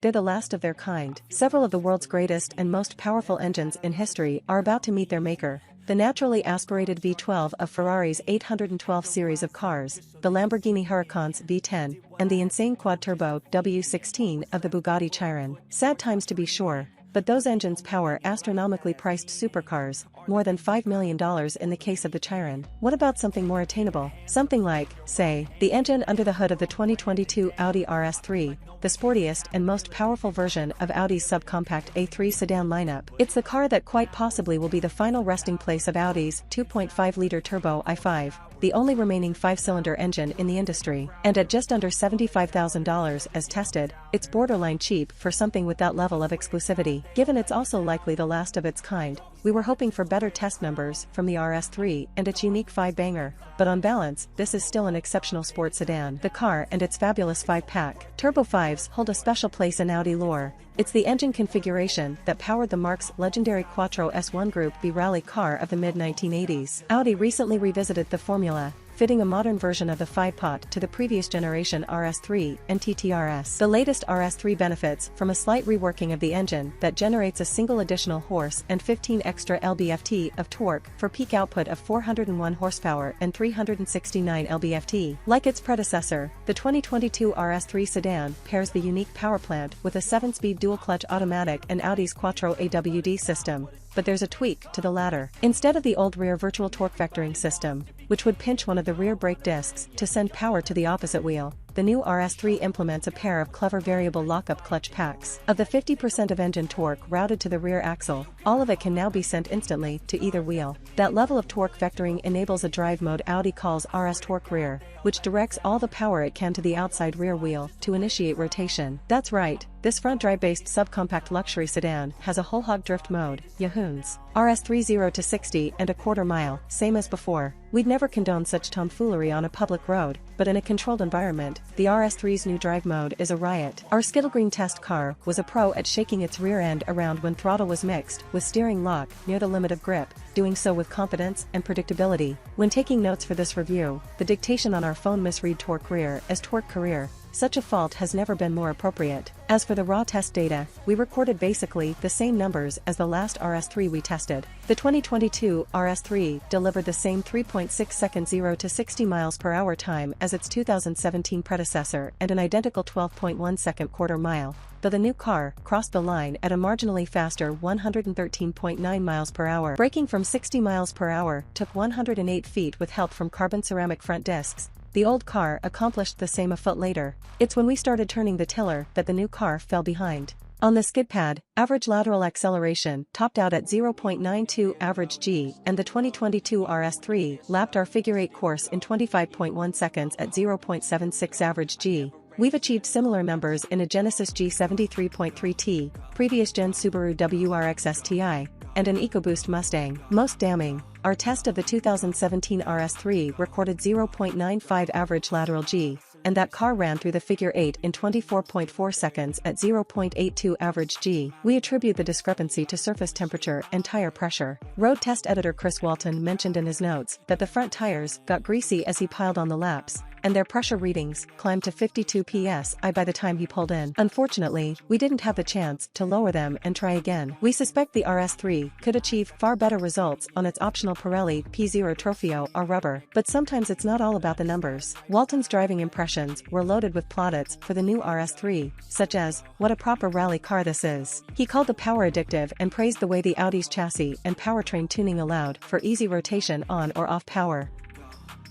They're the last of their kind. Several of the world's greatest and most powerful engines in history are about to meet their maker. The naturally aspirated V-12 of Ferrari's 812 series of cars, the Lamborghini Huracan's V10, and the insane quad-turbo W16 of the Bugatti Chiron. Sad times to be sure, but those engines power astronomically priced supercars, more than $5 million in the case of the Chiron. What about something more attainable? Something like, say, the engine under the hood of the 2022 Audi RS3, the sportiest and most powerful version of Audi's subcompact A3 sedan lineup. It's the car that quite possibly will be the final resting place of Audi's 2.5-liter turbo i5, the only remaining 5-cylinder engine in the industry. And at just under $75,000 as tested, it's borderline cheap for something with that level of exclusivity. Given it's also likely the last of its kind, we were hoping for better test numbers from the RS3 and its unique 5-banger, but on balance, this is still an exceptional sports sedan. The car and its fabulous 5-pack. Turbo 5s hold a special place in Audi lore. It's the engine configuration that powered the marque's legendary Quattro S1 Group B rally car of the mid-1980s. Audi recently revisited the formula, fitting a modern version of the 5-pot to the previous generation RS3 and TTRS. The latest RS3 benefits from a slight reworking of the engine that generates a single additional horse and 15 extra lb-ft of torque for peak output of 401 horsepower and 369 lb-ft. Like its predecessor, the 2022 RS3 sedan pairs the unique power plant with a 7-speed dual-clutch automatic and Audi's Quattro AWD system. But there's a tweak to the latter. Instead of the old rear virtual torque vectoring system, which would pinch one of the rear brake discs to send power to the opposite wheel, the new RS3 implements a pair of clever variable lockup clutch packs. Of the 50% of engine torque routed to the rear axle, all of it can now be sent instantly to either wheel. That level of torque vectoring enables a drive mode Audi calls RS Torque Rear, which directs all the power it can to the outside rear wheel to initiate rotation. That's right, this front-drive-based subcompact luxury sedan has a whole hog drift mode, yahoons. RS3 0 to 60 and a quarter mile, same as before. We'd never condone such tomfoolery on a public road, but in a controlled environment, the RS3's new drive mode is a riot. Our Skittle Green test car was a pro at shaking its rear end around when throttle was mixed with steering lock near the limit of grip, doing so with confidence and predictability. When taking notes for this review, the dictation on our phone misread torque rear as torque career. Such a fault has never been more appropriate. As for the raw test data, we recorded basically the same numbers as the last RS3 we tested. The 2022 RS3 delivered the same 3.6 second 0 to 60 miles per hour time as its 2017 predecessor and an identical 12.1 second quarter mile, though the new car crossed the line at a marginally faster 113.9 miles per hour. Braking from 60 miles per hour took 108 feet with help from carbon ceramic front discs. The old car accomplished the same a foot later. It's when we started turning the tiller that the new car fell behind. On the skid pad, average lateral acceleration topped out at 0.92 average G, and the 2022 RS3 lapped our figure-8 course in 25.1 seconds at 0.76 average G. We've achieved similar numbers in a Genesis G73.3T, previous gen Subaru WRX STI, and an EcoBoost Mustang. Most damning, our test of the 2017 RS3 recorded 0.95 average lateral G, and that car ran through the figure 8 in 24.4 seconds at 0.82 average G. We attribute the discrepancy to surface temperature and tire pressure. Road test editor Chris Walton mentioned in his notes that the front tires got greasy as he piled on the laps, and their pressure readings climbed to 52 psi by the time he pulled in. Unfortunately, we didn't have the chance to lower them and try again. We suspect the RS3 could achieve far better results on its optional Pirelli P0 Trofeo or rubber, but sometimes it's not all about the numbers. Walton's driving impressions were loaded with plaudits for the new RS3, such as, "What a proper rally car this is." He called the power addictive and praised the way the Audi's chassis and powertrain tuning allowed for easy rotation on or off power.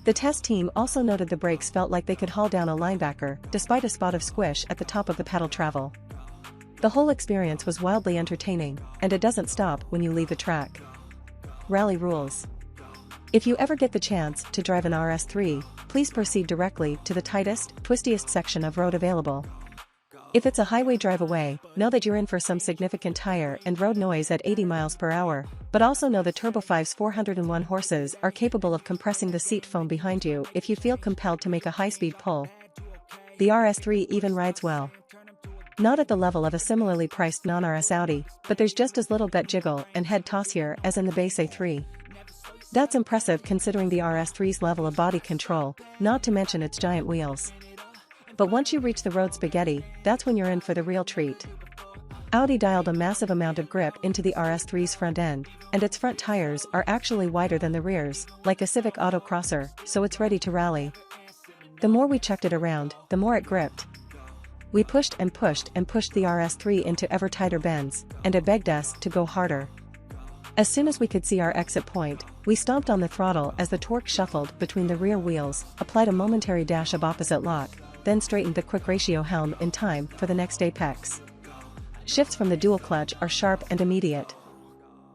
The test team also noted the brakes felt like they could haul down a linebacker, despite a spot of squish at the top of the pedal travel. The whole experience was wildly entertaining, and it doesn't stop when you leave the track. Rally rules. If you ever get the chance to drive an RS3, please proceed directly to the tightest, twistiest section of road available. If it's a highway drive away, know that you're in for some significant tire and road noise at 80 miles per hour, but also know the Turbo 5's 401 horses are capable of compressing the seat foam behind you if you feel compelled to make a high-speed pull. The RS3 even rides well. Not at the level of a similarly priced non-RS Audi, but there's just as little gut jiggle and head toss here as in the base A3. That's impressive considering the RS3's level of body control, not to mention its giant wheels. But once you reach the road spaghetti, that's when you're in for the real treat. Audi dialed a massive amount of grip into the RS3's front end, and its front tires are actually wider than the rears, like a Civic autocrosser, so it's ready to rally. The more we checked it around, the more it gripped. We pushed and pushed and pushed the RS3 into ever tighter bends, and it begged us to go harder. As soon as we could see our exit point, we stomped on the throttle as the torque shuffled between the rear wheels, applied a momentary dash of opposite lock, then straightened the quick ratio helm in time for the next apex. Shifts from the dual clutch are sharp and immediate.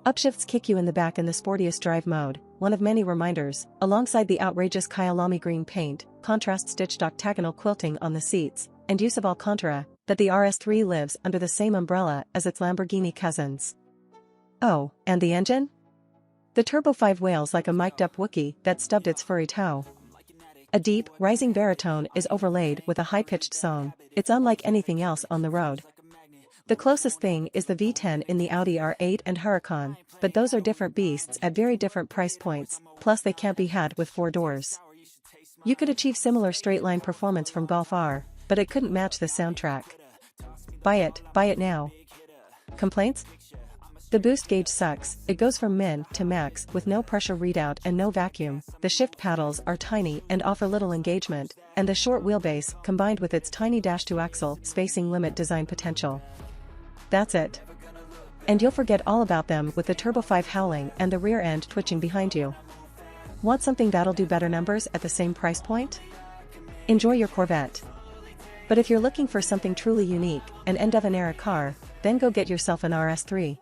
Upshifts kick you in the back in the sportiest drive mode, one of many reminders, alongside the outrageous Kyalami green paint, contrast-stitched octagonal quilting on the seats, and use of Alcantara, that the RS3 lives under the same umbrella as its Lamborghini cousins. Oh, and the engine? The Turbo 5 wails like a mic'd-up Wookiee that stubbed its furry toe. A deep, rising baritone is overlaid with a high-pitched song. It's unlike anything else on the road. The closest thing is the V10 in the Audi R8 and Huracán, but those are different beasts at very different price points, plus they can't be had with 4 doors. You could achieve similar straight-line performance from Golf R, but it couldn't match the soundtrack. Buy it now. Complaints? The boost gauge sucks, it goes from min to max with no pressure readout and no vacuum, the shift paddles are tiny and offer little engagement, and the short wheelbase combined with its tiny dash-to-axle spacing limit design potential. That's it. And you'll forget all about them with the Turbo 5 howling and the rear end twitching behind you. Want something that'll do better numbers at the same price point? Enjoy your Corvette. But if you're looking for something truly unique, an end-of-an-era car, then go get yourself an RS3.